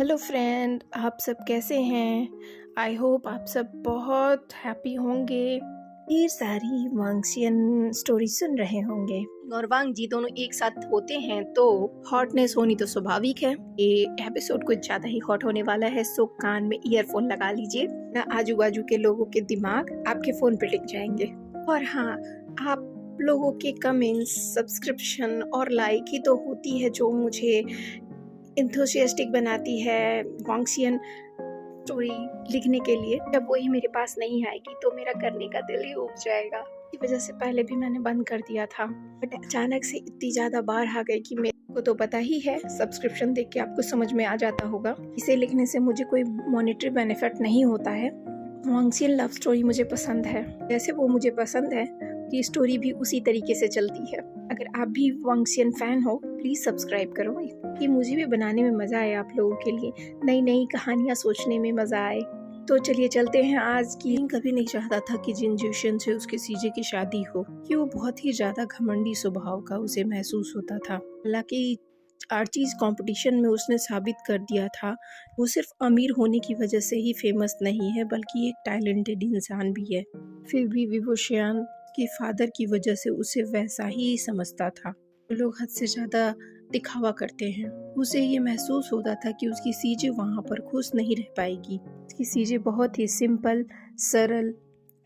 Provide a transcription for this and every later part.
Hello friend, आप सब कैसे हैं? आई होप आप सब बहुत हैप्पी होंगे। ढेर सारी वांगसियन स्टोरी सुन रहे होंगे और वांग जी दोनों एक साथ होते हैं तो हॉटनेस होनी तो स्वाभाविक है। ये एपिसोड कुछ ज्यादा ही हॉट होने वाला है, सो कान में ईयरफोन लगा लीजिए। आजू बाजू के लोगों के दिमाग आपके फोन पे टिक जाएंगे। और हाँ, आप लोगों के कमेंट्स, सब्सक्रिप्शन और लाइक ही तो होती है जो मुझे इंथुसियास्टिक बनाती है वांगसियन स्टोरी लिखने के लिए। जब वही मेरे पास नहीं आएगी तो मेरा करने का दिल ही उब जाएगा। इसी वजह से पहले भी मैंने बंद कर दिया था, बट अचानक से इतनी ज्यादा बार आ गई कि मेरे को तो पता ही है, सब्सक्रिप्शन देख के आपको समझ में आ जाता होगा। इसे लिखने से मुझे कोई मॉनेटरी बेनिफिट नहीं होता है। वांगसियन लव स्टोरी मुझे पसंद है, जैसे वो मुझे पसंद है ये स्टोरी भी उसी तरीके से चलती है। अगर आप भी वांगसियन फैन हो प्लीज सब्सक्राइब करो कि मुझे भी बनाने में मजा आए, आप लोगों के लिए नई नई कहानियां सोचने में मजा आए। तो चलिए चलते हैं आज की। कभी नहीं चाहता था कि जिन ज्यूशन से उसके सीजे की शादी हो, कि वो बहुत ही ज्यादा घमंडी स्वभाव का उसे महसूस होता था। हालांकि आर्चीज कंपटीशन में उसने साबित कर दिया था वो सिर्फ अमीर होने की वजह से ही फेमस नहीं है, बल्कि एक टैलेंटेड इंसान भी है। फिर भी विवोशियान के फादर की वजह से उसे वैसा ही समझता था। लोग हद से ज्यादा दिखावा करते हैं। उसे ये महसूस होता था कि उसकी सीजे वहाँ पर खुश नहीं रह पाएगी। उसकी सीजे बहुत ही सिंपल सरल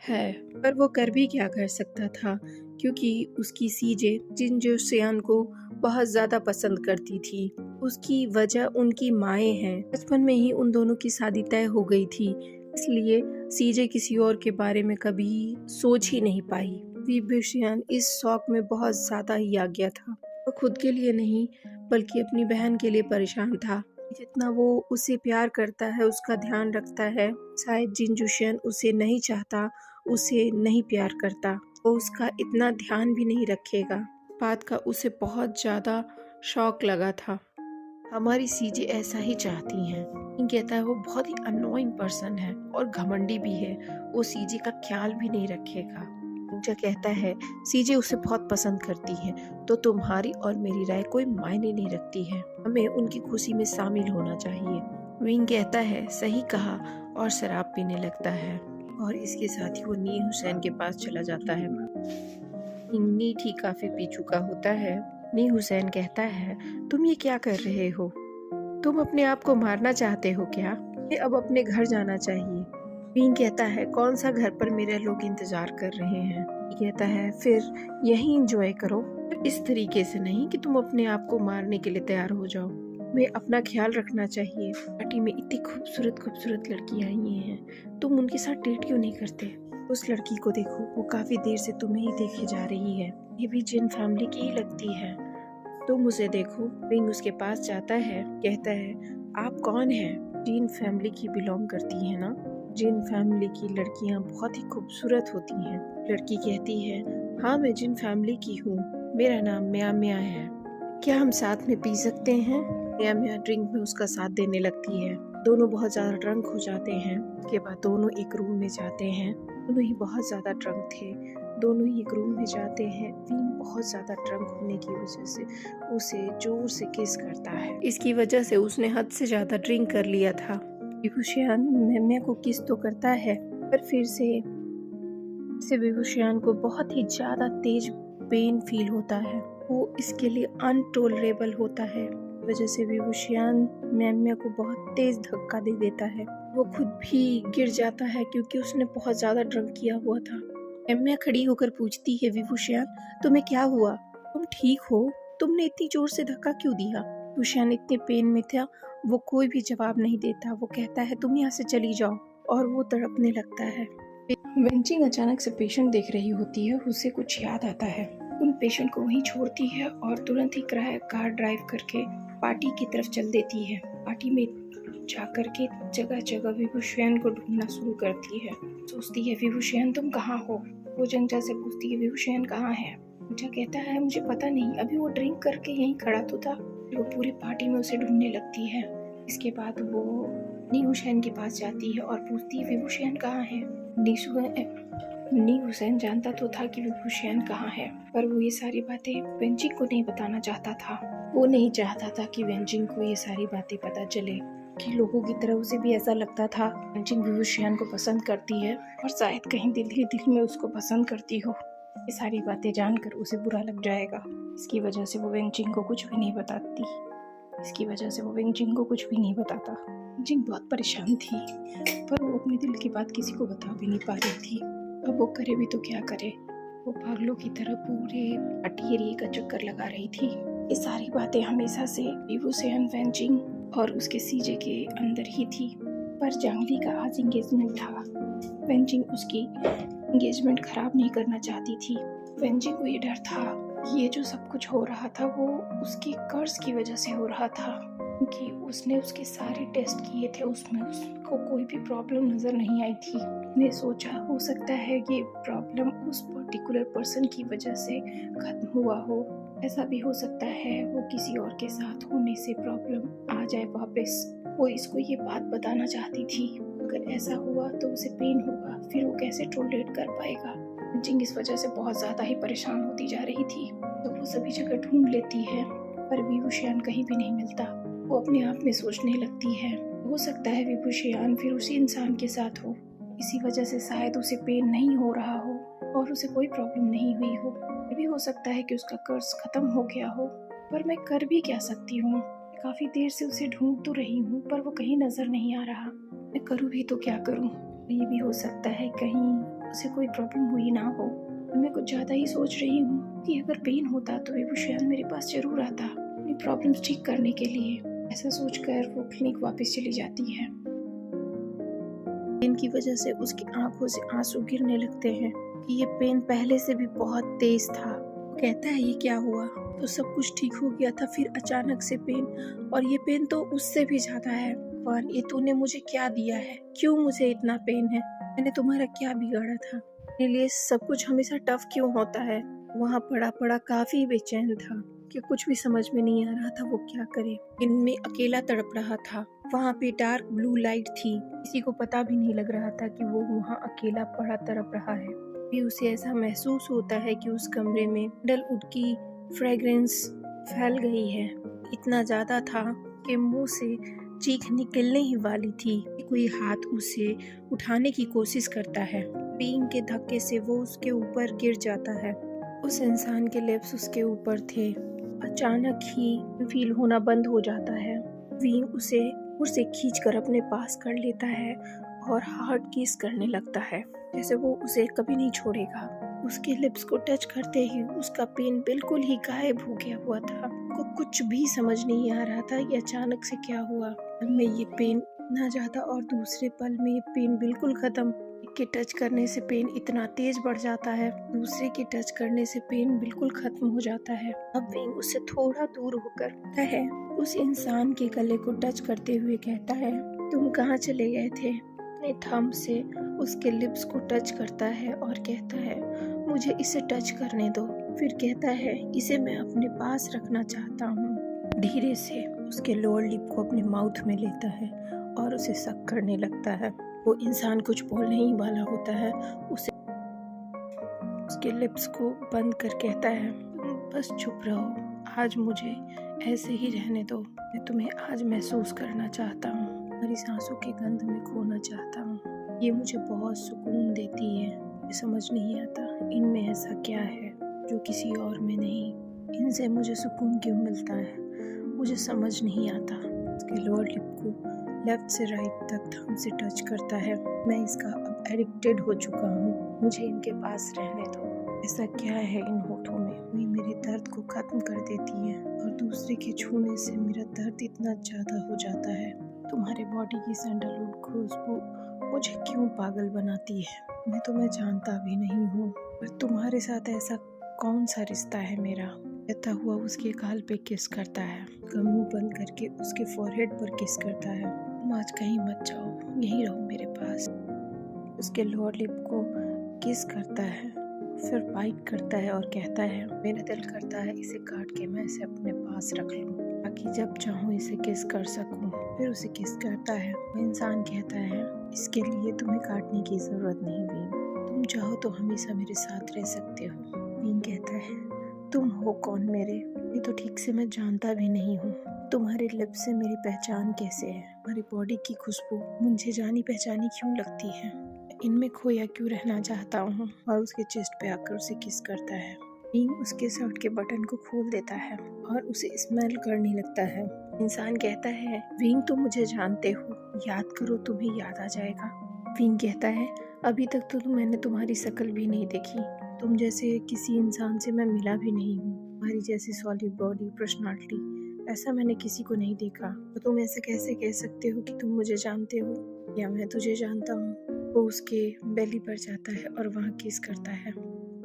है, पर वो कर भी क्या कर सकता था, क्योंकि उसकी सीजे जिन जोसियान को बहुत ज्यादा पसंद करती थी। उसकी वजह उनकी माएँ हैं। बचपन में ही उन दोनों की शादी तय हो गई थी, इसलिए सीजे किसी और के बारे में कभी सोच ही नहीं पाई। विभूषण इस शौक में बहुत ज्यादा ही आ गया था। वो खुद के लिए नहीं बल्कि अपनी बहन के लिए परेशान था। जितना वो उसे प्यार करता है, उसका ध्यान रखता है, शायद जिनजुशन उसे नहीं चाहता, उसे नहीं प्यार करता, वो उसका इतना ध्यान भी नहीं रखेगा। बात का उसे बहुत ज्यादा शौक लगा था। हमारी सीजे ऐसा ही चाहती हैं। कहता है वो बहुत ही अनोइंग पर्सन है और घमंडी भी है, वो सीजे का ख्याल भी नहीं रखेगा। जो कहता है सीजे उसे बहुत पसंद करती है, तो तुम्हारी और मेरी राय कोई मायने नहीं रखती है, हमें उनकी खुशी में शामिल होना चाहिए। विंग कहता है सही कहा, और शराब पीने लगता है और इसके साथ ही वो नी हुसैन के पास चला जाता है। नीट ही काफी पी चुका होता है। नी हुसैन कहता है तुम ये क्या कर रहे हो, तुम अपने आप को मारना चाहते हो क्या? ये अब अपने घर जाना चाहिए। विंग कहता है कौन सा घर पर मेरे लोग इंतजार कर रहे हैं। कहता है फिर यही एंजॉय करो, इस तरीके से नहीं कि तुम अपने आप को मारने के लिए तैयार हो जाओ। मैं अपना ख्याल रखना चाहिए। पार्टी में इतनी खूबसूरत खूबसूरत लड़कियां आई हैं, तुम उनके साथ डेट क्यों नहीं करते? उस लड़की को देखो, वो काफी देर से तुम्हें ही देखे जा रही है, ये भी जिन फैमिली की ही लगती है, तुम उसे देखो। विंग उसके पास जाता है, कहता है आप कौन हैं? जिन फैमिली की बिलोंग करती है ना? जिन फैमिली की लड़कियां बहुत ही खूबसूरत होती हैं। लड़की कहती है हाँ मैं जिन फैमिली की हूँ, मेरा नाम म्या म्या है, क्या हम साथ में पी सकते हैं? म्या म्या ड्रिंक में उसका साथ देने लगती है। दोनों बहुत ज्यादा ड्रंक हो जाते हैं। उसके बाद दोनों एक रूम में जाते हैं। दोनों ही बहुत ज्यादा ड्रंक थे। दोनों ही एक रूम में जाते हैं। विंग बहुत ज्यादा ड्रंक होने की वजह से उसे जोर से किस करता है। इसकी वजह से उसने हद से ज्यादा ड्रिंक कर लिया था। विभूषण मेम्या को किस तो करता है, पर फिर से विभूषण को बहुत ही ज्यादा तेज पेन फील होता है। वो इसके लिए अनटोलरेबल होता है। वजह से विभूषण मेम्या को बहुत तेज धक्का दे देता है। वो खुद भी गिर जाता है क्योंकि उसने बहुत ज्यादा ड्रंक किया हुआ था। मेम्या खड़ी होकर पूछती है विभूषण तुम्हें क्या हुआ, तुम ठीक हो? तुमने इतनी जोर से धक्का क्यों दिया? विभूषण इतने पेन में था, वो कोई भी जवाब नहीं देता। वो कहता है तुम यहाँ से चली जाओ, और वो तड़पने लगता है। वेंचिंग अचानक से पेशेंट देख रही होती है, उसे कुछ याद आता है। उन पेशेंट को वहीं छोड़ती है और तुरंत ही कार ड्राइव करके पार्टी की तरफ चल देती है। पार्टी में जाकर के जगह जगह विभूषण को ढूंढना शुरू करती है। सोचती है विभूषण तुम कहाँ हो? वो जंजा से पूछती है विभूषण कहाँ है? जंजा कहता है मुझे पता नहीं, अभी वो ड्रिंक करके यहीं खड़ा तो था। वो पूरी पार्टी में उसे ढूंढने लगती है। इसके बाद वो नी हुसैन के पास जाती है और पूछती है विभूषण कहाँ है? नी हुसैन जानता तो था कि विभूषण कहाँ है, पर वो ये सारी बातें वेंजिंग को नहीं बताना चाहता था। वो नहीं चाहता था कि वेंजिंग को ये सारी बातें पता चले। कि लोगों की तरह उसे भी ऐसा लगता था वेंचिंग विवुशियन को पसंद करती है और शायद कहीं दिल ही दिल में उसको पसंद करती हो। ये सारी बातें जानकर उसे बुरा लग जाएगा। इसकी वजह से वो वेंचिंग को कुछ भी नहीं बताता। वेंचिंग बहुत परेशान थी, पर वो अपने दिल की बात किसी को बता भी नहीं पा रही थी। अब वो करे भी तो क्या करे। वो पागलों की तरह पूरे पार्टी एरिया का चक्कर लगा रही थी। ये सारी बातें हमेशा से विवुशियन, वेंचिंग और उसके सीजे के अंदर ही थी। पर जांगली का आज एंगेजमेंट था। वेंचिंग उसकी एंगेजमेंट खराब नहीं करना चाहती थी। वेंचिंग को ये डर था कि ये जो सब कुछ हो रहा था वो उसके कर्ज की वजह से हो रहा था, क्योंकि उसने उसके सारे टेस्ट किए थे, उसमें उसको कोई भी प्रॉब्लम नजर नहीं आई थी। उसने सोचा हो सकता है ये प्रॉब्लम उस पर्टिकुलर पर्सन की वजह से खत्म हुआ हो। ऐसा भी हो सकता है वो किसी और के साथ होने से प्रॉब्लम आ जाए वापस। वो इसको ये बात बताना चाहती थी। अगर ऐसा हुआ तो उसे पेन होगा, फिर वो कैसे टॉलरेट कर पाएगा। जिंग इस वजह से बहुत ज्यादा ही परेशान होती जा रही थी। तो वो सभी जगह ढूंढ लेती है, पर विवुशियन कहीं भी नहीं मिलता। वो अपने आप में सोचने लगती है हो सकता है विवुशियन फिर उसी इंसान के साथ हो, इसी वजह से शायद उसे पेन नहीं हो रहा हो और उसे कोई प्रॉब्लम नहीं हुई हो। ये भी हो सकता है कि उसका कर्ज खत्म हो गया हो, पर मैं कर भी क्या सकती हूँ। काफी देर से उसे ढूंढ तो रही हूँ, पर वो कहीं नजर नहीं आ रहा। मैं करूँ भी तो क्या करूँ। ये भी हो सकता है कहीं उसे कोई प्रॉब्लम हुई ना हो। मैं कुछ ज्यादा ही सोच रही हूँ कि अगर पेन होता तो विवुशियन मेरे पास जरूर आता अपनी प्रॉब्लम्स ठीक करने के लिए। ऐसा सोचकर वो क्लिनिक वापस चली जाती है। पेन की वजह से उसकी आंखों से आंसू गिरने लगते हैं कि ये पेन पहले से भी बहुत तेज था। वो कहता है ये क्या हुआ, तो सब कुछ ठीक हो गया था, फिर अचानक से पेन, और ये पेन तो उससे भी ज्यादा है। भगवान, ये तूने मुझे क्या दिया है, क्यों मुझे इतना पेन है, मैंने तुम्हारा क्या बिगाड़ा था, मेरे लिए सब कुछ हमेशा टफ क्यों होता है। वहाँ पड़ा पड़ा काफी बेचैन था कि कुछ भी समझ में नहीं आ रहा था वो क्या करे। इनमें अकेला तड़प रहा था। वहाँ पे डार्क ब्लू लाइट थी, किसी को पता भी नहीं लग रहा था कि वो वहाँ अकेला पड़ा तड़प रहा है। भी उसे ऐसा महसूस होता है कि उस कमरे में सैंडलवुड की फ्रेग्रेंस फैल गई है। इतना ज्यादा था कि मुंह से चीख निकलने ही वाली थी। कोई हाथ उसे उठाने की कोशिश करता है। बीइंग के धक्के से वो उसके ऊपर गिर जाता है। उस इंसान के लिप्स उसके ऊपर थे। अचानक ही फील होना बंद हो जाता है। विंग उसे खींचकर अपने पास कर लेता है और हार्ड किस करने लगता है, जैसे वो उसे कभी नहीं छोड़ेगा। उसके लिप्स को टच करते ही उसका पेन बिल्कुल ही गायब हो गया हुआ था। को कुछ भी समझ नहीं आ रहा था ये अचानक से क्या हुआ। पल में ये पेन इतना ज्यादा और दूसरे पल में ये पेन बिल्कुल खत्म। एक के टच करने से पेन इतना तेज बढ़ जाता है, दूसरे के टच करने से पेन बिल्कुल खत्म हो जाता है। अब विंग उससे थोड़ा दूर होकर है उस इंसान के गले को टच करते हुए कहता है, तुम कहाँ चले गए थे। अपने थंब से उसके लिप्स को टच करता है और कहता है, मुझे इसे टच करने दो। फिर कहता है, इसे मैं अपने पास रखना चाहता हूँ। धीरे से उसके लोअर लिप को अपने माउथ में लेता है और उसे सक करने लगता है। वो इंसान कुछ बोलने ही वाला होता है, उसे उसके लिप्स को बंद कर कहता है, तुम बस चुप रहो, आज मुझे ऐसे ही रहने दो। मैं तुम्हें आज महसूस करना चाहता हूँ, तुम्हारी सांसों के गंध में खोना चाहता हूँ। ये मुझे बहुत सुकून देती है। मुझे समझ नहीं आता इनमें ऐसा क्या है जो किसी और में नहीं। इनसे मुझे सुकून क्यों मिलता है, मुझे समझ नहीं आता। उसके लोअर लिप को लेफ्ट से राइट तक थंब से टच करता है। मैं इसका अब एडिक्टेड हो चुका हूँ, मुझे इनके पास रहने दो। ऐसा क्या है इन होठों में, वही मेरे दर्द को खत्म कर देती है और दूसरे के छूने से मेरा दर्द इतना ज्यादा हो जाता है। तुम्हारे बॉडी की सैंडलवुड खुशबू मुझे क्यों पागल बनाती है। मैं तुम्हें जानता भी नहीं हूँ, पर तुम्हारे साथ ऐसा कौन सा रिश्ता है मेरा। कहता हुआ उसके गाल पे किस करता है, उसका मुंह बंद करके उसके फोरहेड पर किस करता है। तुम आज कहीं मत जाओ, यहीं रहो मेरे पास। उसके लोअर लिप को किस करता है, फिर बाइट करता है और कहता है, मेरा दिल करता है इसे काट के मैं इसे अपने पास रख लूं, ताकि जब चाहूँ इसे किस कर सकूं। फिर उसे किस करता है। वो इंसान कहता है, इसके लिए तुम्हें काटने की जरूरत नहीं विंग, तुम चाहो तो हमेशा मेरे साथ रह सकते हो। विंग कहता है, तुम हो कौन मेरे, ये तो ठीक से मैं जानता भी नहीं हूँ। तुम्हारे लिप्स से मेरी पहचान कैसे है, हमारी बॉडी की खुशबू मुझे जानी पहचानी क्यों लगती है। इनमें खोया क्यों रहना चाहता हूँ। और उसके चेस्ट पे आकर उसे किस करता है। विंग उसके शर्ट के बटन को खोल देता है और उसे स्मेल करने लगता है। इंसान कहता है, विंग तुम मुझे जानते हो, याद करो तुम्हें याद आ जाएगा। विंग कहता है, अभी तक तो मैंने तुम्हारी शक्ल भी नहीं देखी। तुम जैसे किसी इंसान से मैं मिला भी नहीं हूँ। तुम्हारी जैसी सॉलिड बॉडी, पर्सनालिटी, ऐसा मैंने किसी को नहीं देखा। तो तुम ऐसा कैसे कह सकते हो कि तुम मुझे जानते हो या मैं तुझे जानता हूँ। वो उसके बेली पर जाता है और वहाँ किस करता है।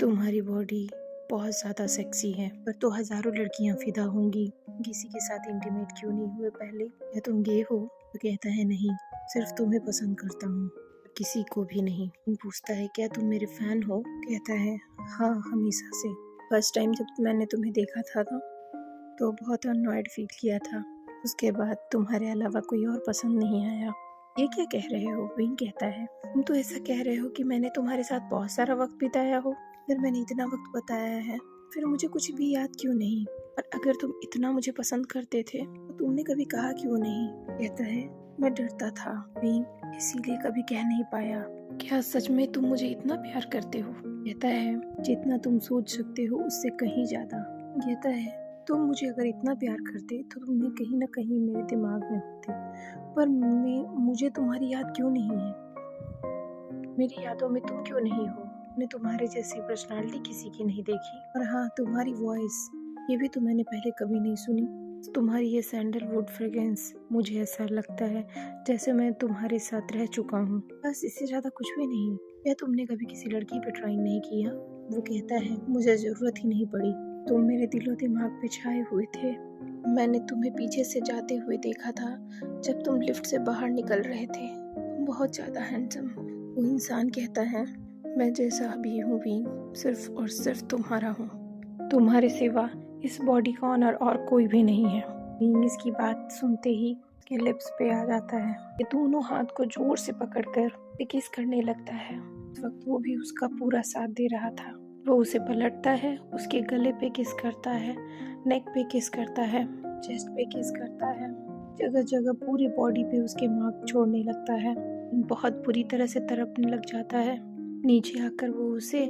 तुम्हारी बॉडी बहुत ज़्यादा सेक्सी है, पर तो हज़ारों लड़कियाँ फिदा होंगी। किसी के साथ इंटीमेट क्यों नहीं हुए पहले? या तुम गे हो? तो कहता है नहीं, सिर्फ तुम्हें पसंद करता हूँ, किसी को भी नहीं। पूछता है, क्या तुम मेरे फैन हो? कहता है, हाँ, हमेशा से। फर्स्ट टाइम जब मैंने तुम्हें देखा था ना, तो बहुत अननॉयड फील किया था। उसके बाद तुम्हारे अलावा कोई और पसंद नहीं आया। ये क्या कह रहे हो? विंग कहता है, तुम तो ऐसा कह रहे हो कि मैंने तुम्हारे साथ बहुत सारा वक्त बिताया हो। फिर मैंने इतना वक्त बताया है, फिर मुझे कुछ भी याद क्यों नहीं? और अगर तुम इतना मुझे पसंद करते थे तो तुमने कभी कहा क्यों नहीं? कहता है, मैं डरता था विंग, इसीलिए कभी कह नहीं पाया। क्या सच में तुम मुझे इतना प्यार करते हो? कहता है, जितना तुम सोच सकते हो उससे कहीं ज्यादा। कहता है, तुम मुझे अगर इतना प्यार करते तो तुम्हें कहीं ना कहीं मेरे दिमाग में होते, पर मुझे तुम्हारी याद क्यों नहीं है? मेरी यादों में तुम क्यों नहीं हो? मैंने तुम्हारे जैसी पर्सनालिटी किसी की नहीं देखी। और हाँ, तुम्हारी वॉइस, ये भी तो मैंने पहले कभी नहीं सुनी। तुम्हारी ये सैंडलवुड फ्रेग्रेंस, मुझे ऐसा लगता है जैसे मैं तुम्हारे साथ रह चुका हूँ। बस, इससे ज़्यादा कुछ भी नहीं। क्या तुमने कभी किसी लड़की पे ट्राई नहीं किया? वो कहता है, मुझे ज़रूरत ही नहीं पड़ी। तुम मेरे दिलो दिमाग पे छाए हुए थे। मैंने तुम्हें पीछे से जाते हुए देखा था जब तुम लिफ्ट से बाहर निकल रहे थे। तुम बहुत ज़्यादा हैंडसम हो। वो इंसान कहता है, मैं जैसा अभी हूँ भी सिर्फ और सिर्फ तुम्हारा हूँ। तुम्हारे सिवा इस बॉडी का ऑनर और कोई भी नहीं है। विंग इसकी बात सुनते ही उसके लिप्स पे आ जाता है। ये दोनों हाथ को जोर से पकड़कर किस करने लगता है। उस वक्त वो भी उसका पूरा साथ दे रहा था। वो उसे पलटता है, उसके गले पे किस करता है, नेक पे किस करता है, चेस्ट पे किस करता है, जगह जगह पूरी बॉडी पे उसके मार्क छोड़ने लगता है। बहुत बुरी तरह से तड़पने लग जाता है। नीचे आकर वो उसे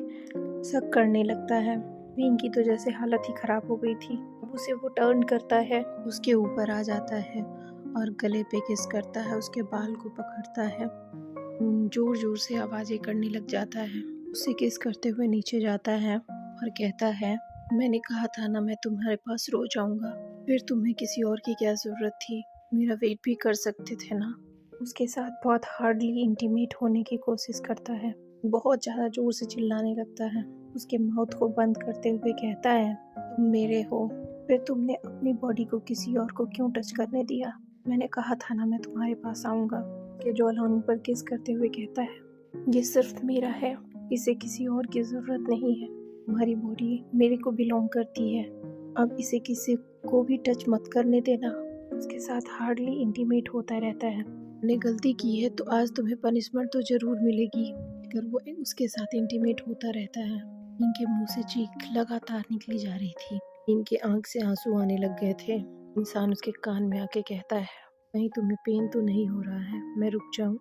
शक करने लगता है। विंग की तो जैसे हालत ही खराब हो गई थी। अब उसे वो टर्न करता है, उसके ऊपर आ जाता है और गले पे किस करता है, उसके बाल को पकड़ता है, जोर जोर से आवाजें करने लग जाता है। उसे किस करते हुए नीचे जाता है और कहता है, मैंने कहा था ना मैं तुम्हारे पास रो जाऊंगा, फिर तुम्हें किसी और की क्या जरूरत थी? मेरा वेट भी कर सकते थे ना। उसके साथ बहुत हार्डली इंटीमेट होने की कोशिश करता है। बहुत ज़्यादा जोर से चिल्लाने लगता है। उसके माउथ को बंद करते हुए कहता है, तुम मेरे हो, फिर तुमने अपनी बॉडी को किसी और को क्यों टच करने दिया? मैंने कहा था ना मैं तुम्हारे पास आऊँगा। के जॉलानी पर किस करते हुए कहता है, ये सिर्फ मेरा है, इसे किसी और की ज़रूरत नहीं है। तुम्हारी बॉडी मेरे को बिलोंग करती है, अब इसे किसी को भी टच मत करने देना। उसके साथ हार्डली इंटीमेट होता रहता है। ने गलती की है तो आज तुम्हें पनिशमेंट तो जरूर मिलेगी। अगर वो उसके साथ इंटीमेट होता रहता है। इनके मुंह से चीख लगातार निकली जा रही थी। इनके आंख से आंसू आने लग गए थे। इंसान उसके कान में आके कहता है, कहीं तुम्हें पेन तो नहीं हो रहा है? मैं रुक जाऊं?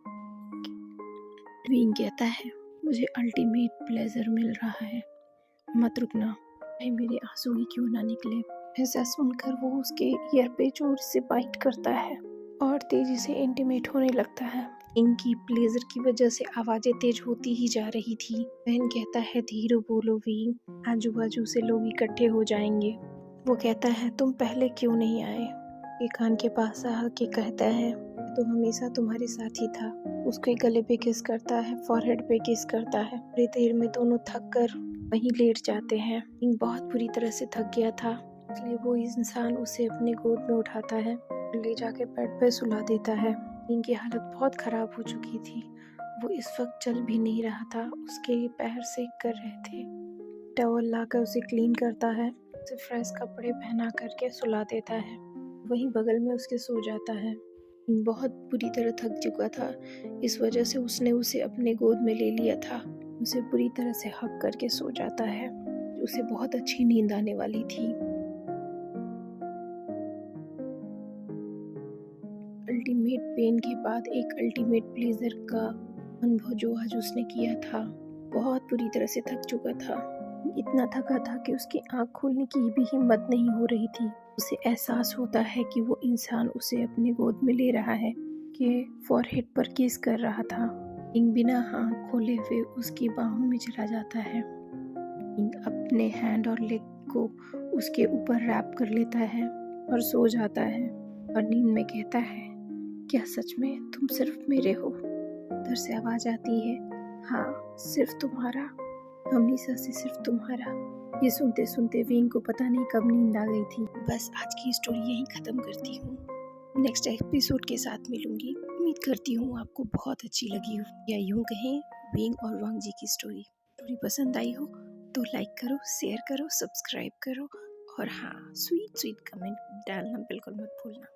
विंग कहता है, मुझे अल्टीमेट प्लेजर मिल रहा है, मत रुकना, चाहे मेरे आंसू ही क्यों ना निकले। ऐसा सुनकर वो उसके ईयर पे जोर से बाइट करता है और तेजी से इंटीमेट होने लगता है। इनकी प्लेजर की वजह से आवाजें तेज होती ही जा रही थी। बहन कहता है, धीरे बोलो विंग, आजू बाजू से लोग इकट्ठे हो जाएंगे। वो कहता है, तुम पहले क्यों नहीं आए? ये कान के पास आके कहता है, तो हमेशा तुम्हारे साथ ही था। उसके गले पे किस करता है, फॉरहेड पे किस करता है। थोड़ी देर में दोनों थक कर वहीं लेट जाते हैं। विंग बहुत बुरी तरह से थक गया था, इसलिए वो इंसान उसे अपने गोद में उठाता है, ले जाके बेड पे सुला देता है। विंग की हालत बहुत खराब हो चुकी थी। वो इस वक्त चल भी नहीं रहा था, उसके पैर सेक कर रहे थे। टॉवल लाकर उसे क्लीन करता है, उसे फ्रेश कपड़े पहना करके सुला देता है, वहीं बगल में उसके सो जाता है। बहुत बुरी तरह थक चुका था, इस वजह से उसने उसे अपने गोद में ले लिया था। उसे बुरी तरह से हक करके सो जाता है। उसे बहुत अच्छी नींद आने वाली थी। अल्टीमेट पेन के बाद एक अल्टीमेट प्लेजर का अनुभव जो आज उसने किया था। बहुत बुरी तरह से थक चुका था, इतना थका था कि उसकी आँख खोलने की भी हिम्मत नहीं हो रही थी। उसे एहसास होता है कि वो इंसान उसे अपने गोद में ले रहा है, कि फॉरहेड पर किस कर रहा था। विंग बिना आँख खोले हुए उसकी बाहों में चला जाता है। विंग अपने हैंड और लेग को उसके ऊपर रैप कर लेता है और सो जाता है और नींद में कहता है, क्या सच में तुम सिर्फ मेरे हो? उधर से आवाज आती है, हाँ सिर्फ तुम्हारा, हमेशा से सिर्फ तुम्हारा। ये सुनते सुनते विंग को पता नहीं कब नींद आ गई थी। बस आज की स्टोरी यहीं ख़त्म करती हूँ। नेक्स्ट एपिसोड के साथ मिलूंगी। उम्मीद करती हूँ आपको बहुत अच्छी लगी हो, या यूं कहें विंग और वांग जी की स्टोरी पसंद आई हो तो लाइक करो, शेयर करो, सब्सक्राइब करो और हाँ, स्वीट स्वीट कमेंट डालना बिल्कुल मत भूलना।